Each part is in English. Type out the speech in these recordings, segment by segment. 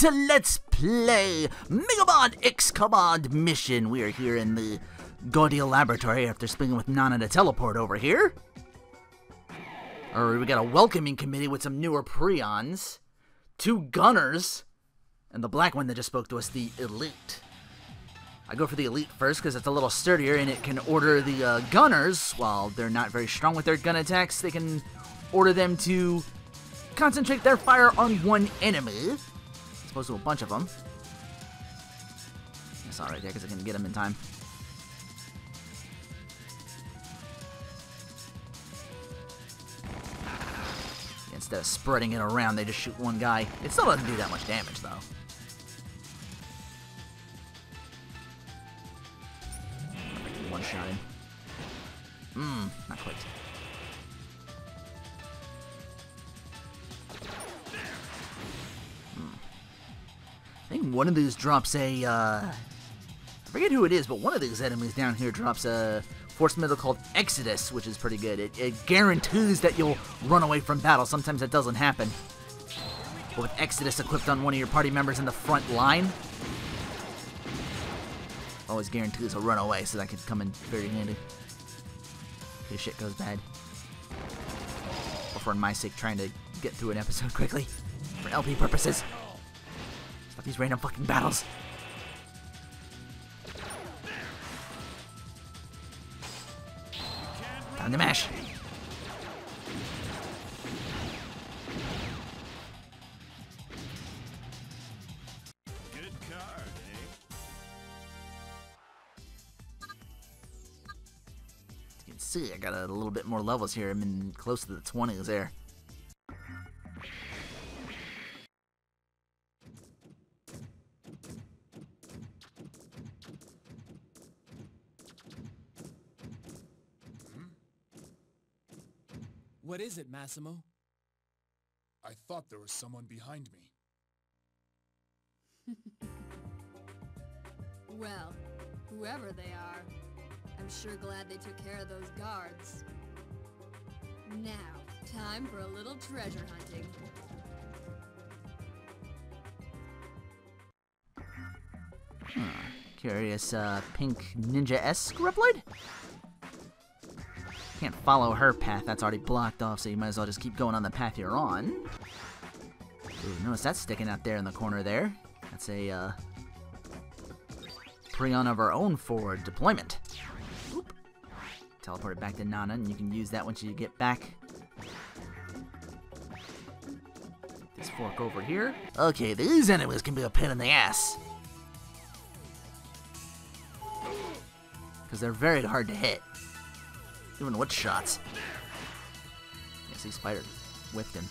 to Let's Play Megabot X Command Mission. We are here in the Gaudiel Laboratory after speaking with Nana to teleport over here. We got a welcoming committee with some newer Prions, 2 gunners, and the black one that just spoke to us, the Elite. I go for the Elite first because it's a little sturdier and it can order the gunners, while they're not very strong with their gun attacks, they can order them to concentrate their fire on one enemy, as opposed to a bunch of them. That's alright there because I can get them in time. Instead of spreading it around, they just shoot one guy. It still doesn't do that much damage, though. One shot in. Not quite. I think one of these drops a, I forget who it is, but one of these enemies down here drops a force middle called Exodus, which is pretty good. It guarantees that you'll run away from battle. Sometimes that doesn't happen. But with Exodus equipped on one of your party members in the front line, always guarantees a run away, so that could come in very handy. Okay, shit goes bad. Or for my sake, trying to get through an episode quickly. For LP purposes. Stop these random fucking battles. Time to mash. Good card, eh? You can see I got a little bit more levels here. I'm in close to the 20s there. What is it, Massimo? I thought there was someone behind me. Well, whoever they are, I'm sure glad they took care of those guards. Now, time for a little treasure hunting. Curious, pink ninja-esque Reploid? Can't follow her path, that's already blocked off, so you might as well just keep going on the path you're on. Ooh, notice that's sticking out there in the corner there. That's a, Prion of our own for deployment. Oop. Teleport it back to Nana, and you can use that once you get back. This fork over here. Okay, these enemies can be a pain in the ass. Because they're very hard to hit. Even with shots. Yeah, see, Spider whipped him.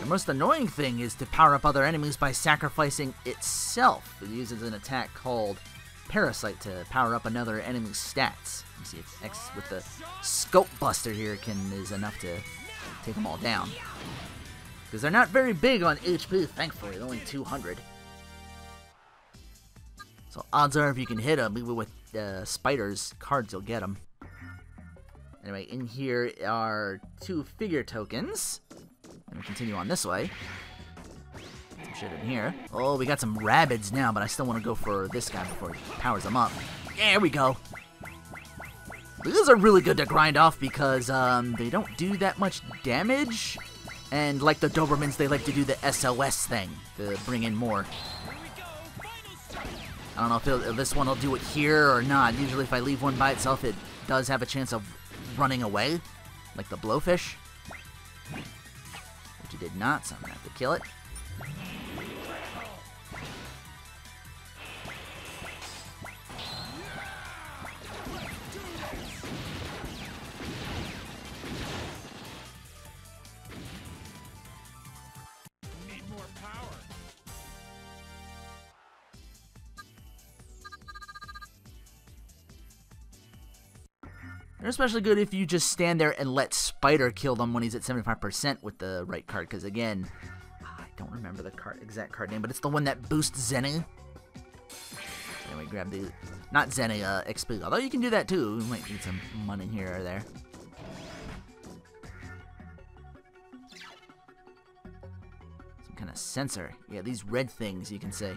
The most annoying thing is to power up other enemies by sacrificing itself. It uses an attack called Parasite to power up another enemy's stats. You see, it's X with the Scope Buster here is enough to take them all down. Because they're not very big on HP, thankfully. They're only 200. So odds are if you can hit them, even with Spider's cards, you'll get them. Anyway, in here are 2 figure tokens. And we continue on this way. Some shit in here. Oh, we got some rabbits now, but I still want to go for this guy before he powers them up. There we go. These are really good to grind off because they don't do that much damage. And like the Dobermans, they like to do the SOS thing to bring in more. I don't know if this one will do it here or not. Usually if I leave one by itself, it does have a chance of running away, like the blowfish. Which it did not, so I'm gonna have to kill it. Need more power. They're especially good if you just stand there and let Spider kill them when he's at 75% with the right card, because again, I don't remember the exact card name, but it's the one that boosts Zenny. Anyway, grab the, not Zenny, XP, although you can do that too. We might need some money here or there. a sensor. Yeah, these red things, you can say.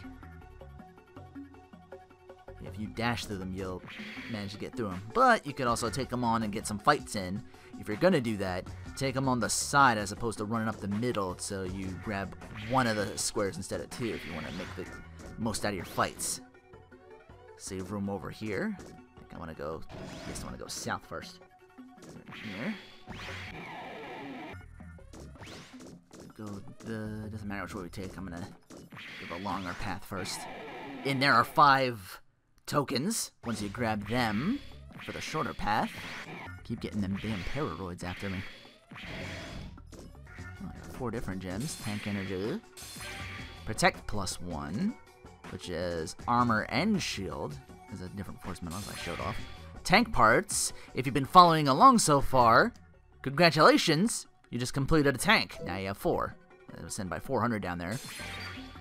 If you dash through them, you'll manage to get through them. But you could also take them on and get some fights in. If you're gonna do that, take them on the side as opposed to running up the middle, so you grab one of the squares instead of two if you want to make the most out of your fights. Save room over here. I think I want to go. Yes, I want to go south first. Here. Doesn't matter which way we take. I'm gonna go the longer path first. And there are 5 tokens. Once you grab them for the shorter path, keep getting them damn Pararoids after me. Oh, I got 4 different gems. Tank energy, protect +1, which is armor and shield. There's a different force metals I showed off. Tank parts. If you've been following along so far, congratulations. You just completed a tank. Now you have 4. That was sent by 400 down there.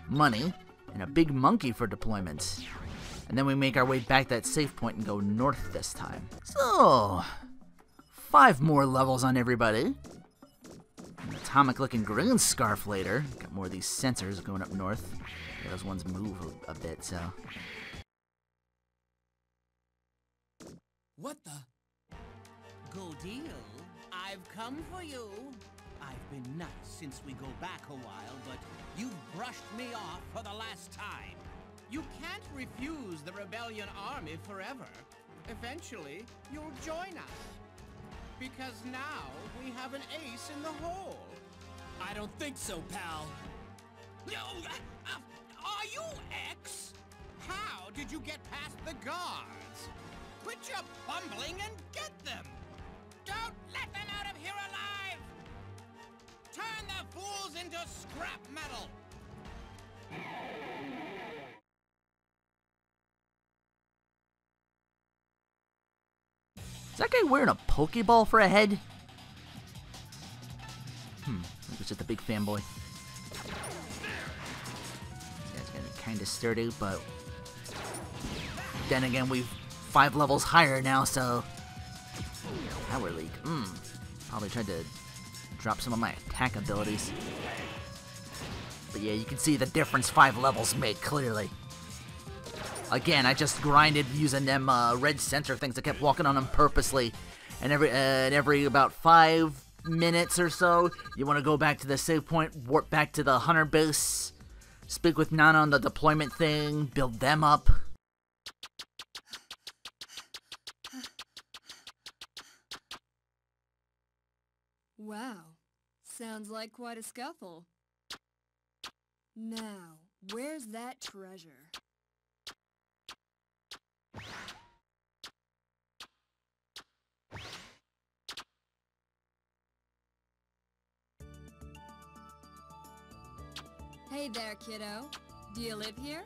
Money, and a big monkey for deployment. And then we make our way back that safe point and go north this time. So, 5 more levels on everybody. An atomic-looking green scarf later. Got more of these sensors going up north. Yeah, those ones move a bit, so. What the? Good deal. I've come for you. I've been nice since we go back a while, but you've brushed me off for the last time. You can't refuse the Rebellion army forever. Eventually, you'll join us. Because now we have an ace in the hole. I don't think so, pal. No, are you X? How did you get past the guards? Quit your bumbling and get them! Don't let them out of here alive! Turn the fools into scrap metal! Is that guy wearing a Pokeball for a head? He's just a big fanboy. This guy's gonna be kinda sturdy, but then again, we've 5 levels higher now, so Power Leak. Probably tried to drop some of my attack abilities. But yeah, you can see the difference 5 levels make clearly. Again, I just grinded using them red sensor things. I kept walking on them purposely, and every about 5 minutes or so, you want to go back to the save point, warp back to the hunter base, speak with Nana on the deployment thing, build them up. Wow, sounds like quite a scuffle. Now, where's that treasure? Hey there, kiddo. Do you live here?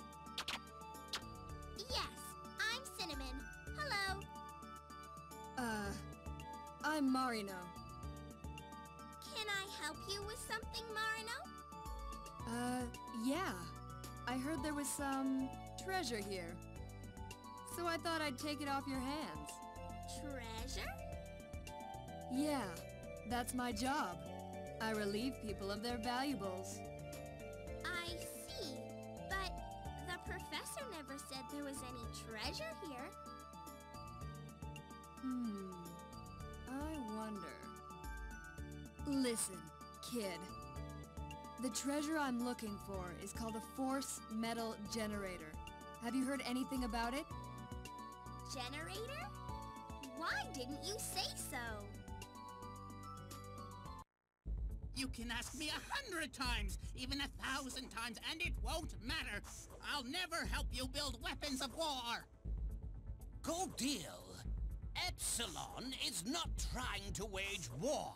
Yes, I'm Cinnamon. Hello. I'm Marino. Can I help you with something, Marino? Yeah. I heard there was some treasure here. So I thought I'd take it off your hands. Treasure? Yeah, that's my job. I relieve people of their valuables. I see. But the professor never said there was any treasure here. I wonder. Listen, kid. The treasure I'm looking for is called a force metal generator. Have you heard anything about it? Generator? Why didn't you say so? You can ask me 100 times, even 1,000 times, and it won't matter. I'll never help you build weapons of war. Good deal. Epsilon is not trying to wage war.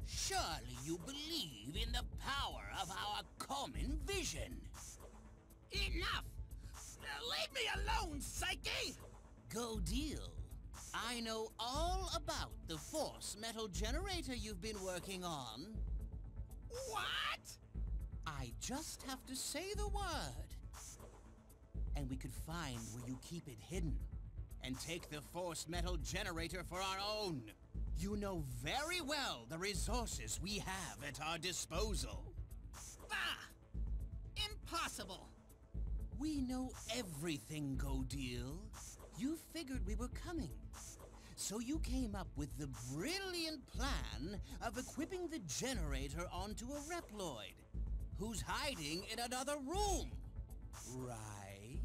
Surely you believe in the power of our common vision. Enough! Leave me alone, Psyche! Go deal. I know all about the force metal generator you've been working on. What? I just have to say the word. And we could find where you keep it hidden. And take the force metal generator for our own. You know very well the resources we have at our disposal. Ah! impossible. We know everything, Godil. You figured we were coming. So you came up with the brilliant plan of equipping the generator onto a Reploid, who's hiding in another room, right?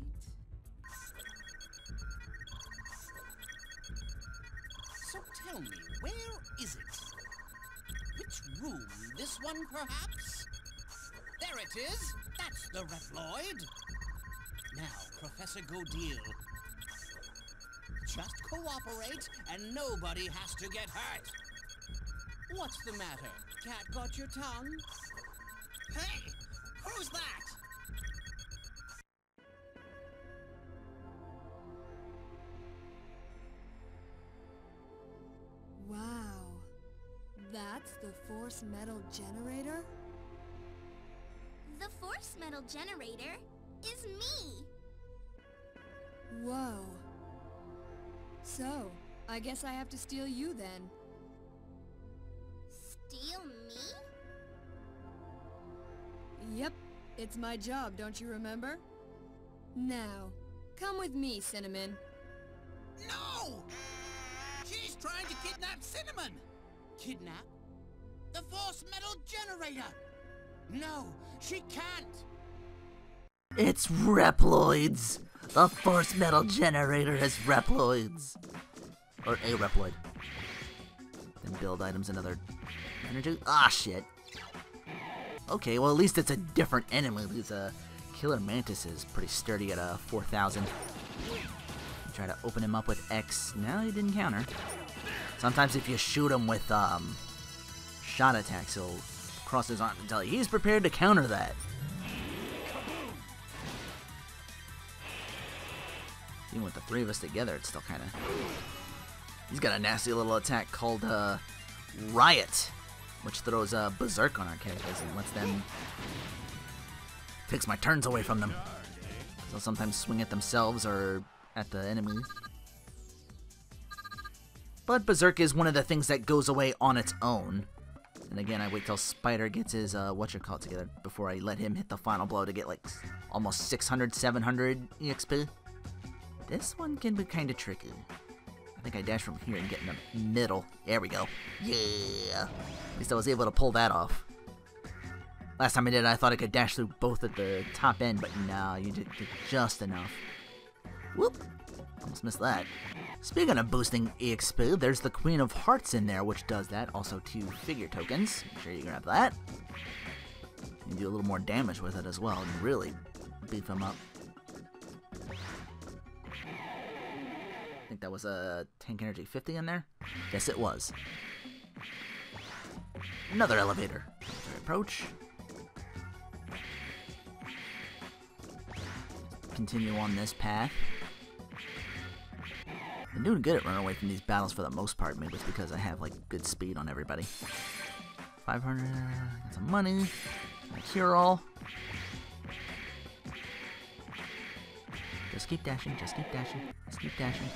So tell me, where is it? Which room? This one, perhaps? There it is! That's the Reploid! Now, Professor Godil, just cooperate and nobody has to get hurt. What's the matter? Cat got your tongue? Hey, who's that? Wow. That's the force metal generator? The force metal generator is me. Whoa. So, I guess I have to steal you then. Steal me? Yep, it's my job, don't you remember? Now, come with me, Cinnamon. No! She's trying to kidnap Cinnamon! Kidnap? The force metal generator! No, she can't! It's Reploids! The force metal generator has Reploids! Or a Reploid. Then build items another energy. Ah, shit. Okay, well at least it's a different enemy. Because Killer Mantis is pretty sturdy at 4,000. Try to open him up with X. No, he didn't counter. Sometimes if you shoot him with shot attacks, he'll cross his arms and tell you he's prepared to counter that. Even with the three of us together, it's still kind of... He's got a nasty little attack called Riot, which throws Berserk on our characters and lets them... takes my turns away from them. So sometimes swing at themselves or at the enemy. But Berserk is one of the things that goes away on its own. And again, I wait till Spider gets his whatchamacallit together before I let him hit the final blow to get like almost 600, 700 EXP. This one can be kind of tricky. I think I dash from here and get in the middle. There we go. Yeah! At least I was able to pull that off. Last time I did it, I thought I could dash through both at the top end, but no, you did just enough. Whoop! Almost missed that. Speaking of boosting EXP, there's the Queen of Hearts in there, which does that. Also 2 figure tokens. Make sure you grab that. You can do a little more damage with it as well, and really beef him up. I think that was a Tank Energy 50 in there. Yes, it was. Another elevator. Approach. Continue on this path. I'm doing good at running away from these battles for the most part. Maybe it's because I have like good speed on everybody. 500, got some money. Cure all. Just keep dashing, just keep dashing, just keep dashing.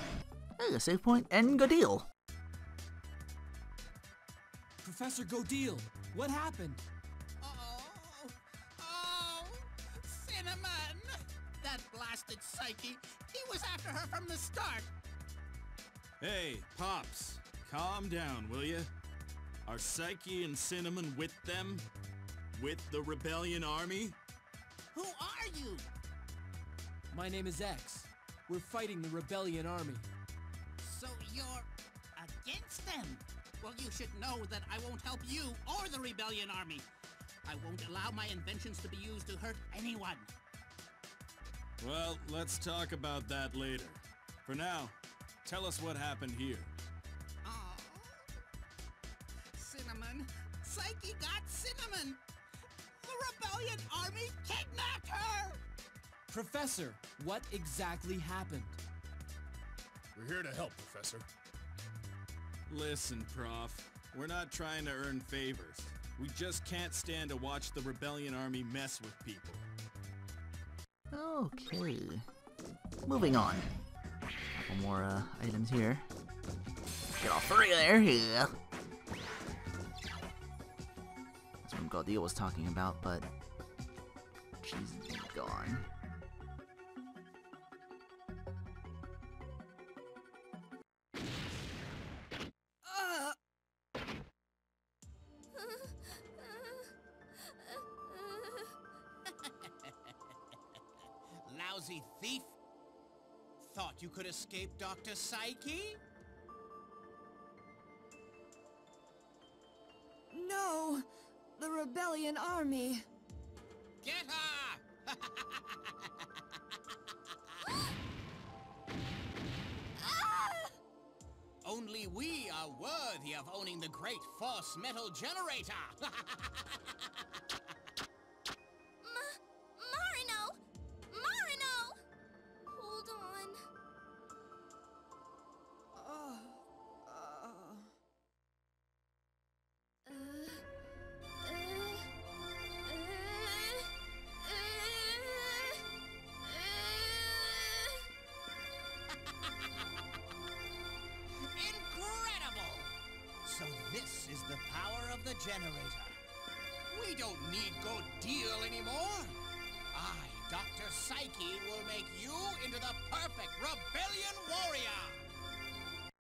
Hey, a save point and good deal. Professor Godil, what happened? Oh, Cinnamon! That blasted Psyche, he was after her from the start. Hey, Pops, calm down, will ya? Are Psyche and Cinnamon with them? With the Rebellion army? Who are you? My name is X. We're fighting the Rebellion army. So you're against them? Well, you should know that I won't help you or the Rebellion army. I won't allow my inventions to be used to hurt anyone. Well, let's talk about that later. For now, tell us what happened here. Oh, Cinnamon. Psyche got Cinnamon. The Rebellion army kidnapped her. Professor, what exactly happened? We're here to help, Professor. Listen, Prof. We're not trying to earn favors. We just can't stand to watch the Rebellion army mess with people. Okay. Moving on. Couple more items here. Get all 3 there, yeah. That's what Godil was talking about, but she's go on. Lousy thief! Thought you could escape Dr. Psyche? No! The Rebellion army! Get her! Only we are worthy of owning the great force metal generator! Marino! Marino! Hold on. Incredible! So this is the power of the generator. We don't need Go Deal anymore. I, Dr. Psyche, will make you into the perfect Rebellion warrior.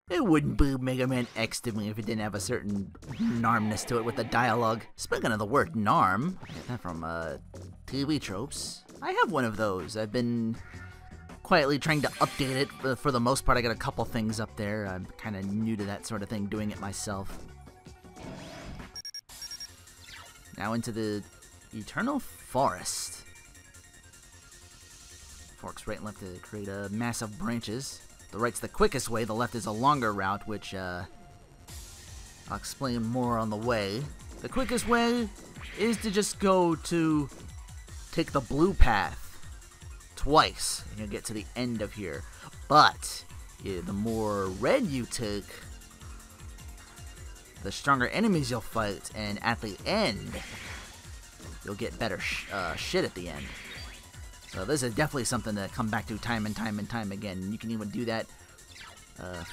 It wouldn't be Mega Man X to me if it didn't have a certain narmness to it with the dialogue. Speaking of the word narm, I get that from TV tropes. I have one of those. I've been quietly trying to update it. For the most part, I got a couple things up there. I'm kind of new to that sort of thing, doing it myself. Now into the Eternal Forest. Forks right and left to create massive branches. The right's the quickest way, the left is a longer route, which I'll explain more on the way. The quickest way is to just take the blue path twice, and you'll get to the end of here. But the more red you take, the stronger enemies you'll fight, and at the end, you'll get better shit at the end. So this is definitely something to come back to time and time and time again. You can even do that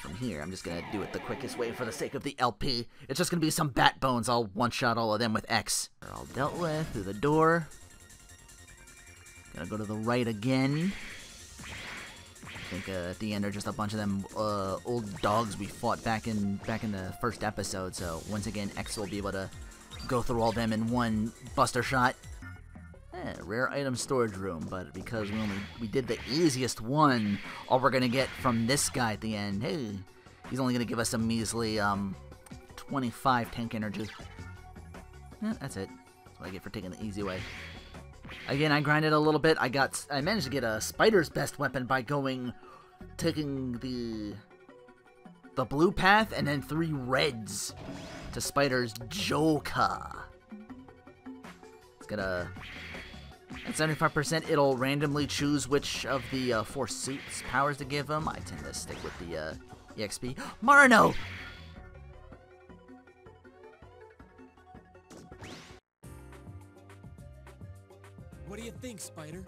from here. I'm just going to do it the quickest way for the sake of the LP. It's just going to be some bat bones. I'll one-shot all of them with X. They're all dealt with through the door. Gonna go to the right again. I think at the end are just a bunch of them old dogs we fought back in the first episode. So once again, X will be able to go through all them in one buster shot. Rare item storage room, but because we did the easiest one, all we're gonna get from this guy at the end, hey, he's only gonna give us a measly 25 tank energy. That's it. That's what I get for taking the easy way. Again, I grinded a little bit. I managed to get a Spider's best weapon by taking the blue path and then 3 reds to Spider's Joker. It's gonna. At 75%, it'll randomly choose which of the 4 suits powers to give him. I tend to stick with the EXP. Marino! What do you think, Spider?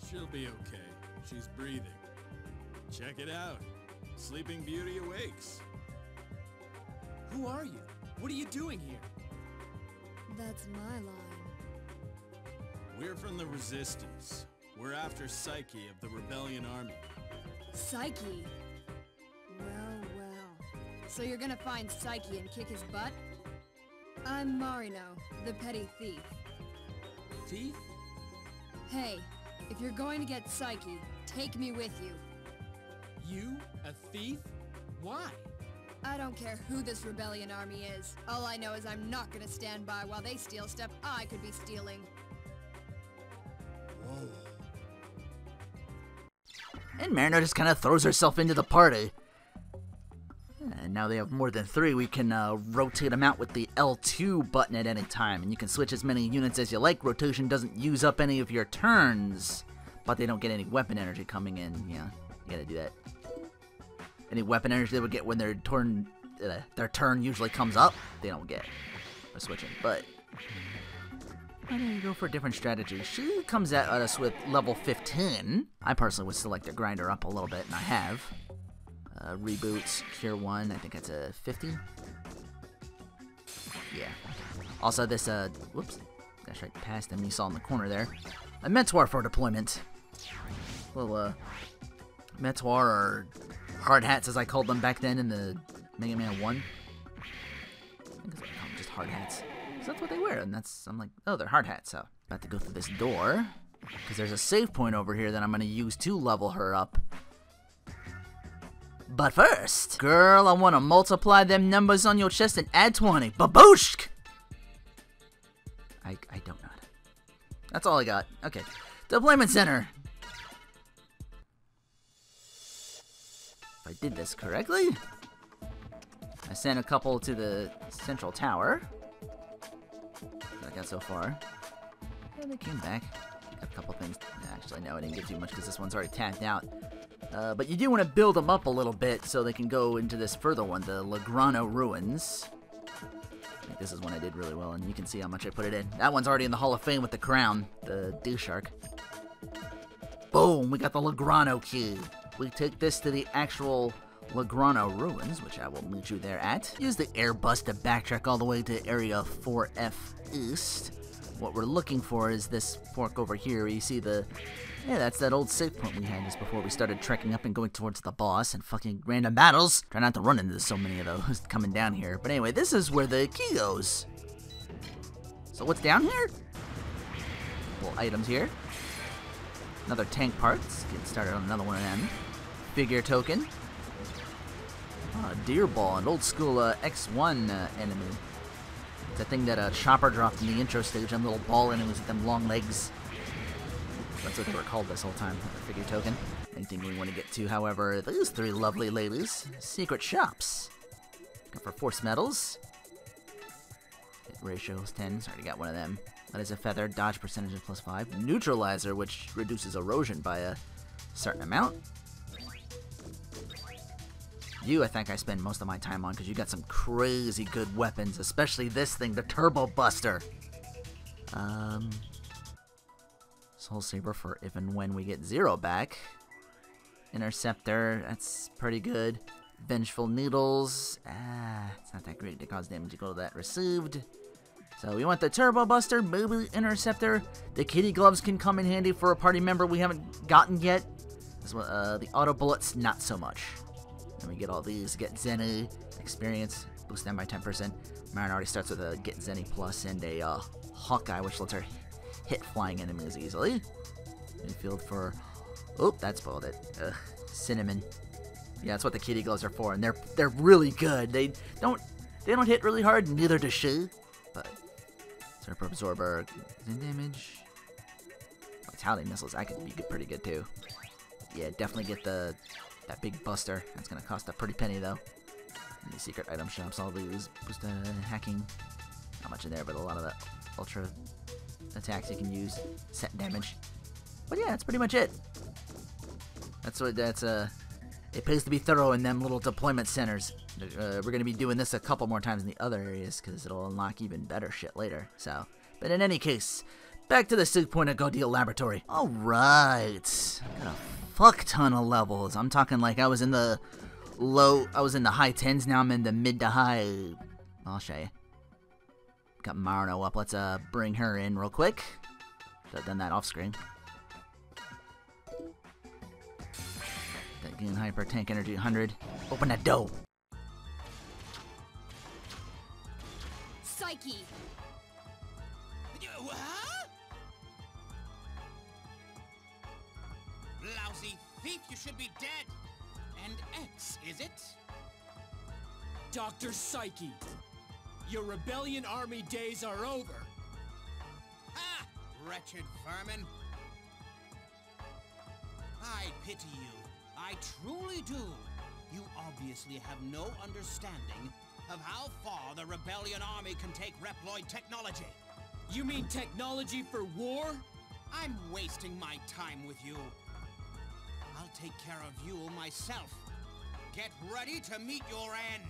She'll be okay. She's breathing. Check it out. Sleeping Beauty awakes. Who are you? What are you doing here? That's my line. We're from the Resistance. We're after Psyche of the Rebellion Army. Psyche? Well, well. So you're gonna find Psyche and kick his butt? I'm Marino, the petty thief. Thief? Hey, if you're going to get Psyche, take me with you. You? A thief? Why? I don't care who this Rebellion army is. All I know is I'm not gonna stand by while they steal stuff I could be stealing. Whoa. And Marino just kind of throws herself into the party. And now they have more than 3. We can rotate them out with the L2 button at any time. And you can switch as many units as you like. Rotation doesn't use up any of your turns, but they don't get any weapon energy coming in. Yeah, you gotta do that. Any weapon energy they would get when their turn usually comes up, they don't get by switching. But why don't you go for a different strategy? She comes at us with level 15. I personally would still like to grind her up a little bit, and I have. Reboots, Cure 1, I think that's a 50. Yeah. Also this, whoops, that's right past him, you saw in the corner there. a mentor for deployment. Little mentor or hard hats, as I called them back then in the Mega Man 1. I think I call them just hard hats. So that's what they wear, and I'm like, oh, they're hard hats. So about to go through this door because there's a save point over here that I'm gonna use to level her up. But first, girl, I want to multiply them numbers on your chest and add 20. Babooshk! I don't know. That's all I got. Okay. Deployment center. If I did this correctly, I sent a couple to the central tower. That I got so far. And they came back. Got a couple things. Actually, no, I didn't get too much because this one's already tapped out. But you do want to build them up a little bit so they can go into this further one, the Legrano Ruins. I think this is one I did really well, and you can see how much I put it in. That one's already in the Hall of Fame with the crown, the D-Shark. Boom, we got the Legrano key. We take this to the actual Legrano Ruins, which I will meet you there at. Use the air bus to backtrack all the way to Area 4F East. What we're looking for is this fork over here. You see the... Yeah, that's that old save point we had just before we started trekking up and going towards the boss and fucking random battles. Try not to run into so many of those coming down here. But anyway, this is where the key goes. So what's down here? Little items here. Another tank parts. Getting started on another one of them. Figure token. Deer ball, an old school X1 enemy. It's a thing that Chopper dropped in the intro stage. Them little ball enemies with them long legs. That's what they were called this whole time, a figure token. Anything we want to get to, however, these three lovely ladies. Secret shops. Go for force medals. Hit ratio is 10, so I already got one of them. That is a feather, dodge percentage is +5. Neutralizer, which reduces erosion by a certain amount. You, I think I spend most of my time on, because you got some crazy good weapons, especially this thing, the Turbo Buster. Soul Saber for if and when we get 0 back. Interceptor, that's pretty good. Vengeful Needles, it's not that great to cause damage equal to that received. So we want the Turbo Buster, maybe Interceptor. The Kitty Gloves can come in handy for a party member we haven't gotten yet. This one, the Auto Bullets, not so much. Then we get all these, get Zenny, experience, boost them by 10%. Marin already starts with a get Zenny Plus and a Hawkeye, which lets her hit flying enemies easily. Infield for... Oh, that spoiled it. Cinnamon. Yeah, that's what the Kitty Gloves are for, and they're really good. They don't hit really hard, neither does she. But Surfer Absorber, damage. Vitality missiles, that could be pretty good too. Yeah, definitely get that big buster. That's gonna cost a pretty penny though. And the secret item shops, all these boost hacking. Not much in there, but a lot of the ultra attacks you can use, set damage. But yeah, that's pretty much it. It pays to be thorough in them little deployment centers. We're gonna be doing this a couple more times in the other areas because it'll unlock even better shit later. So, but in any case, back to the save point of Godeel Laboratory. All right, got a fuck ton of levels. I'm talking like I was in the high 10s. Now I'm in the mid to high. I'll show you. Got Marno up. Let's bring her in real quick. I've done that off screen. That gain hyper tank energy 100. Open that door. Psyche. What? Lousy thief, you should be dead. And X, is it? Dr. Psyche, your Rebellion Army days are over. Ah, wretched vermin. I pity you. I truly do. You obviously have no understanding of how far the Rebellion Army can take Reploid technology. You mean technology for war? I'm wasting my time with you. I'll take care of you myself. Get ready to meet your end.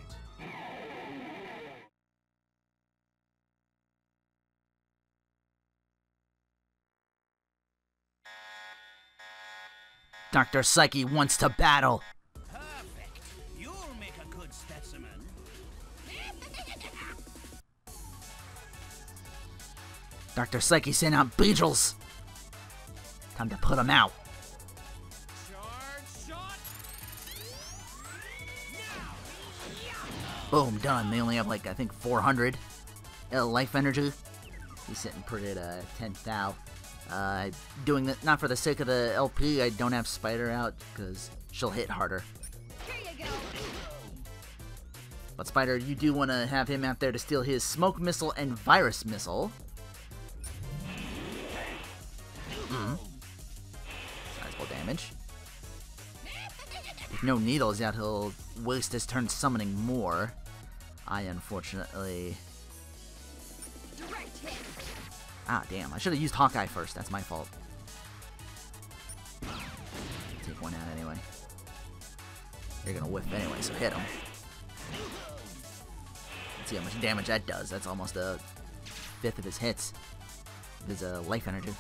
Dr. Psyche wants to battle. Perfect. You'll make a good specimen. Dr. Psyche sent out Beetles. Time to put him out. Boom, done. They only have like, I think 400 life energy. He's sitting pretty at 10,000. Doing that not for the sake of the LP. I don't have Spider out because she'll hit harder. But Spider, you do want to have him out there to steal his smoke missile and virus missile. Sizable damage. With no needles out, he'll waste his turn summoning more. I unfortunately... Ah, damn. I should have used Hawkeye first. That's my fault. Take one out anyway. You're gonna whiff anyway, so hit him. Let's see how much damage that does. That's almost a fifth of his hits. His life energy.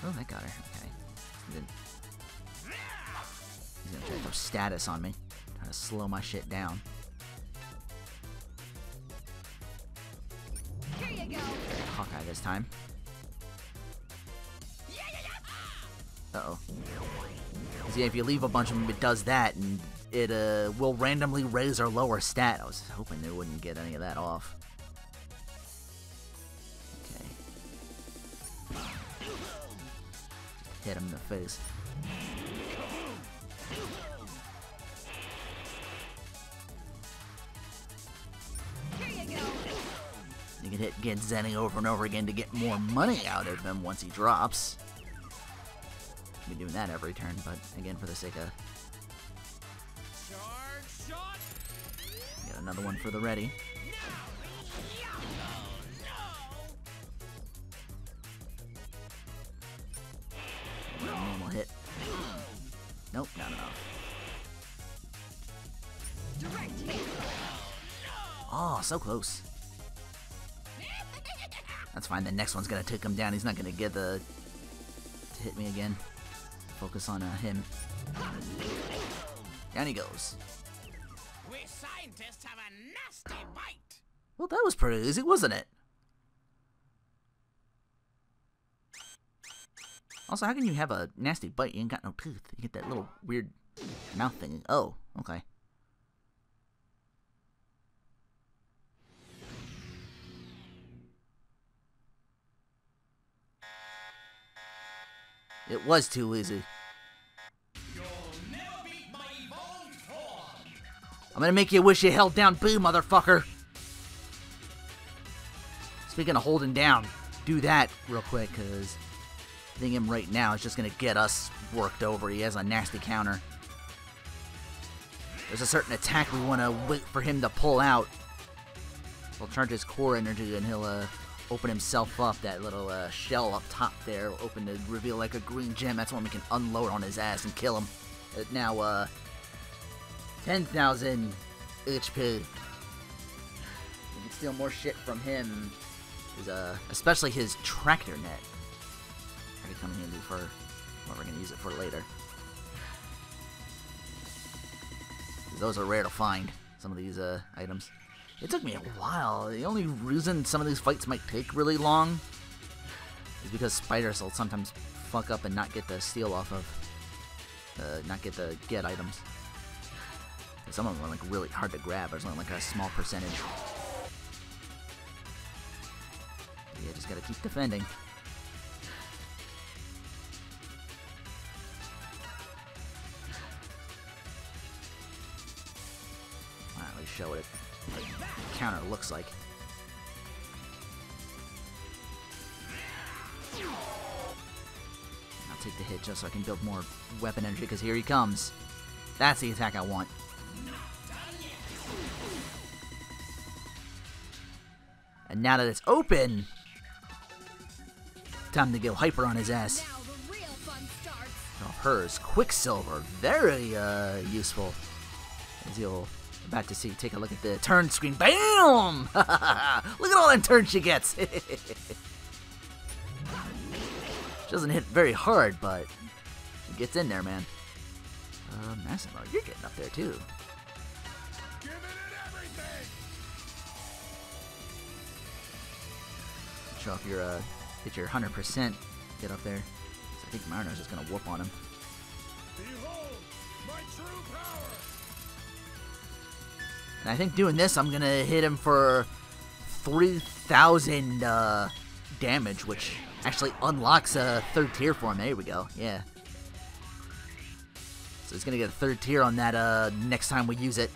Oh, that got her. Okay. He's gonna try to throw status on me. Trying to slow my shit down. Hawkeye this time. Uh-oh. See, if you leave a bunch of them, it does that, and it will randomly raise or lower stat. I was hoping they wouldn't get any of that off. Okay. Hit him in the face. You can get Zenny over and over again to get more money out of him once he drops. Be doing that every turn, but again, for the sake of... Got another one for the ready. Normal hit. Nope, not enough. Oh, so close. That's fine. The next one's gonna take him down. He's not gonna get to hit me again. Focus on him. Down he goes. We scientists have a nasty bite. Well, that was pretty easy, wasn't it? Also, how can you have a nasty bite? You ain't got no teeth. You get that little weird mouth thing. Oh, okay. It was too easy. I'm gonna make you wish you held down B, motherfucker. Speaking of holding down, do that real quick, because hitting him right now is just gonna get us worked over. He has a nasty counter. There's a certain attack we want to wait for him to pull out. He'll charge his core energy and he'll open himself up. That little shell up top there will open to reveal like a green gem. That's when we can unload on his ass and kill him. Now, 10,000 HP. We can steal more shit from him. Especially his tractor net. That could come in handy for what we're going to use it for later. Those are rare to find, some of these items. It took me a while. The only reason some of these fights might take really long is because spiders will sometimes fuck up and not get the steal off of, not get the get items. Some of them are like really hard to grab. There's only like a small percentage. Yeah, just gotta keep defending. Alright, let me show what the counter looks like. I'll take the hit just so I can build more weapon energy, because here he comes. That's the attack I want. And now that it's open, time to go hyper on his ass. Now the real fun starts. Oh, hers, Quicksilver, very useful. As you'll about to see, take a look at the turn screen. Bam! Look at all that turn she gets. She doesn't hit very hard, but she gets in there, man. Massimo, you're getting up there too. Show off your hit your 100%. Get up there. I think Marino's just gonna whoop on him. Behold my true power! And I think doing this, I'm gonna hit him for 3,000 damage, which actually unlocks a 3rd tier for him. There we go. Yeah. So he's gonna get a 3rd tier on that next time we use it.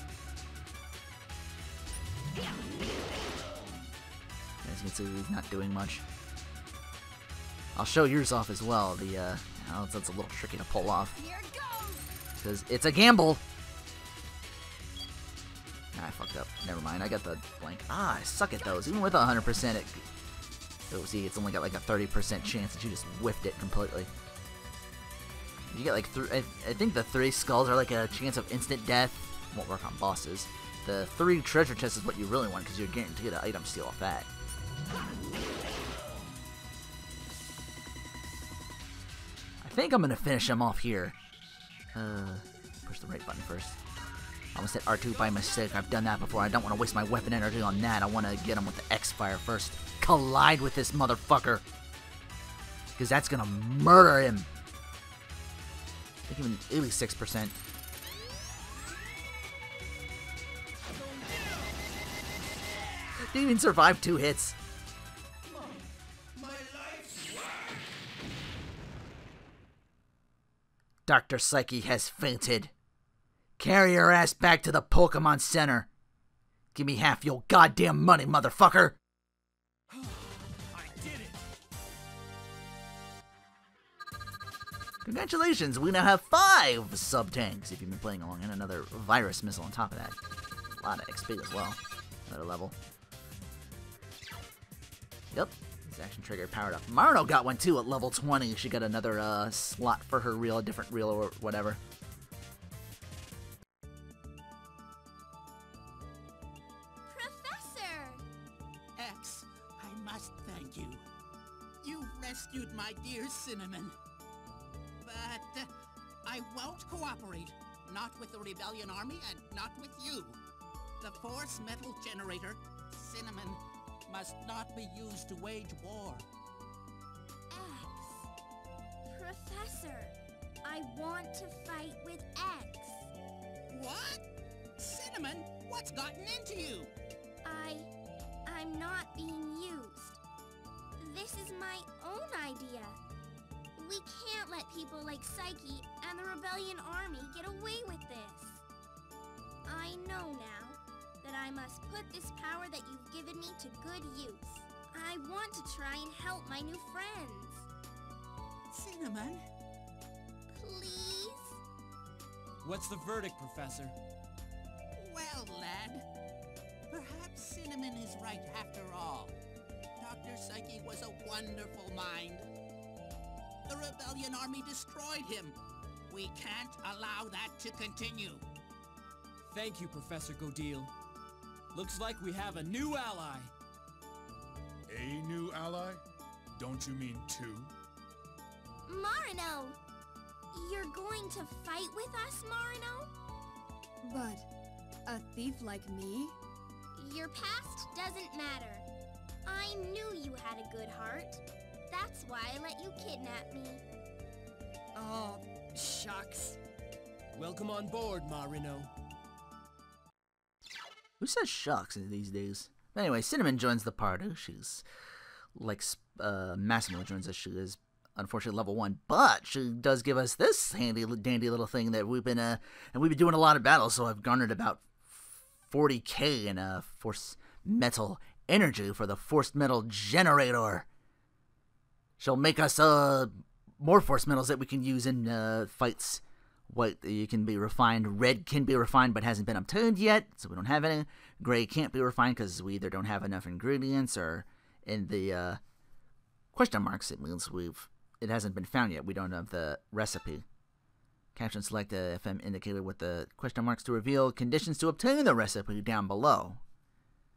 As you can see, he's not doing much. I'll show yours off as well. That's a little tricky to pull off. Here it goes! Because it's a gamble. Nah, I fucked up. Never mind. I got the blank. I suck at those. Even with 100%, see, it's only got like a 30% chance that you just whiffed it completely. You get like I think the 3 skulls are like a chance of instant death. Won't work on bosses. The 3 treasure chests is what you really want because you're guaranteed an item steal off that. I think I'm gonna finish him off here. Push the right button first. I almost hit R2 by mistake. I've done that before. I don't want to waste my weapon energy on that. I want to get him with the X-Fire first. Collide with this motherfucker. Because that's gonna murder him. I think even 86%. Didn't even survive 2 hits. Dr. Psyche has fainted. Carry her ass back to the Pokemon Center. Give me half your goddamn money, motherfucker. I did it! Congratulations, we now have 5 sub-tanks if you've been playing along, and another virus missile on top of that. A lot of XP as well. Another level. Yep. Action trigger powered up. Marino got one too at level 20. She got another slot for her reel, a different reel or whatever. Professor! X, I must thank you. You've rescued my dear Cinnamon. But I won't cooperate. Not with the Rebellion Army and not with you. The Force Metal Generator, Cinnamon, must not be used to wage war. X. Professor, I want to fight with X. What? Cinnamon, what's gotten into you? I'm not being used. This is my own idea. We can't let people like Psyche and the Rebellion Army get away with this. I know now that I must put this power that you've given me to good use. I want to try and help my new friends. Cinnamon? Please? What's the verdict, Professor? Well, lad, perhaps Cinnamon is right after all. Dr. Psyche was a wonderful mind. The Rebellion Army destroyed him. We can't allow that to continue. Thank you, Professor Godil. Looks like we have a new ally. A new ally? Don't you mean 2? Marino! You're going to fight with us, Marino? But a thief like me? Your past doesn't matter. I knew you had a good heart. That's why I let you kidnap me. Oh, shucks. Welcome on board, Marino. Who says shucks these days? Anyway, Cinnamon joins the party. She's like Massimo joins us. She is unfortunately level 1, but she does give us this handy dandy little thing that we've been doing a lot of battles. So I've garnered about 40k in force metal energy for the force metal generator. She'll make us more force metals that we can use in fights. White can be refined. Red can be refined but hasn't been obtained yet, so we don't have any. Gray can't be refined because we either don't have enough ingredients or in the question marks it means it hasn't been found yet. We don't have the recipe. Caption select the FM indicator with the question marks to reveal conditions to obtain the recipe down below.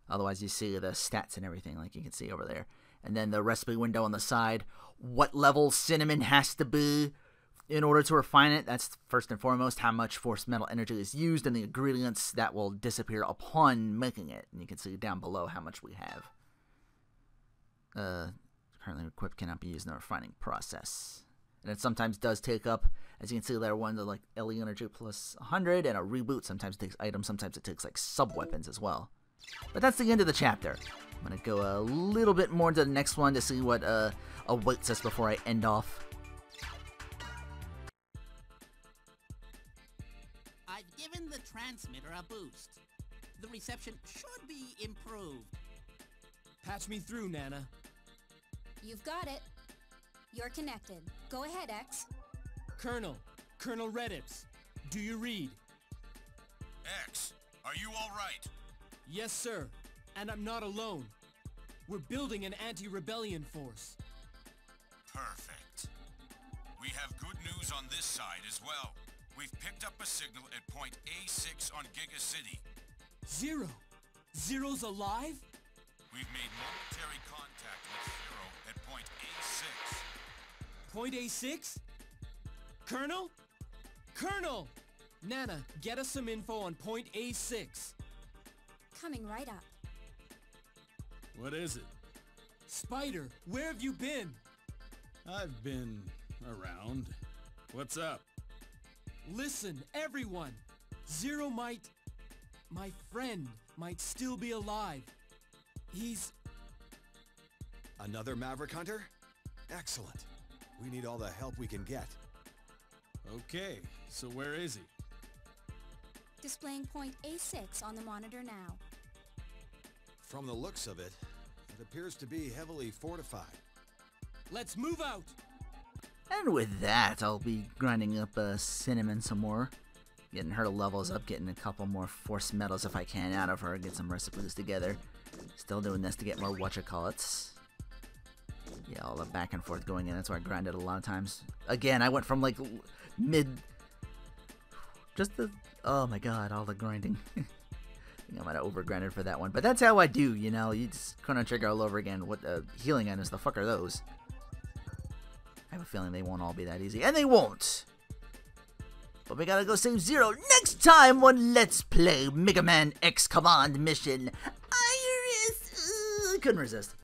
Otherwise you see the stats and everything like you can see over there. And then the recipe window on the side. What level Cinnamon has to be in order to refine it. That's first and foremost how much force metal energy is used and the ingredients that will disappear upon making it. And you can see down below how much we have. Currently equipped cannot be used in the refining process. And it sometimes does take up, as you can see there, one the like LE energy plus 100, and a reboot sometimes takes items, sometimes it takes like sub-weapons as well. But that's the end of the chapter. I'm going to go a little bit more to the next one to see what awaits us before I end off. I've given the transmitter a boost. The reception should be improved. Patch me through, Nana. You've got it. You're connected. Go ahead, X. Colonel Redips, do you read? X, are you all right? Yes, sir. And I'm not alone. We're building an anti-rebellion force. Perfect. We have good news on this side as well. We've picked up a signal at point A6 on Giga City. Zero? Zero's alive? We've made momentary contact with Zero at point A6. Point A6? Colonel? Colonel! Nana, get us some info on point A6. Coming right up. What is it? Spider, where have you been? I've been around. What's up? Listen, everyone! Zero my friend might still be alive. He's... Another Maverick Hunter? Excellent. We need all the help we can get. Okay, so where is he? Displaying point A6 on the monitor now. From the looks of it, it appears to be heavily fortified. Let's move out! And with that, I'll be grinding up Cinnamon some more. Getting her levels up, getting a couple more force medals if I can out of her, get some recipes together. Still doing this to get more whatchamacallits. Yeah, all the back and forth going in, that's where I grinded a lot of times. Again, I went from like oh my god, all the grinding. I think I might have over-grinded for that one. But that's how I do, you know, you just Chrono Trigger all over again. What healing items the fuck are those? I have a feeling they won't all be that easy. And they won't! But we gotta go save Zero next time on Let's Play Mega Man X Command Mission Iris! Couldn't resist.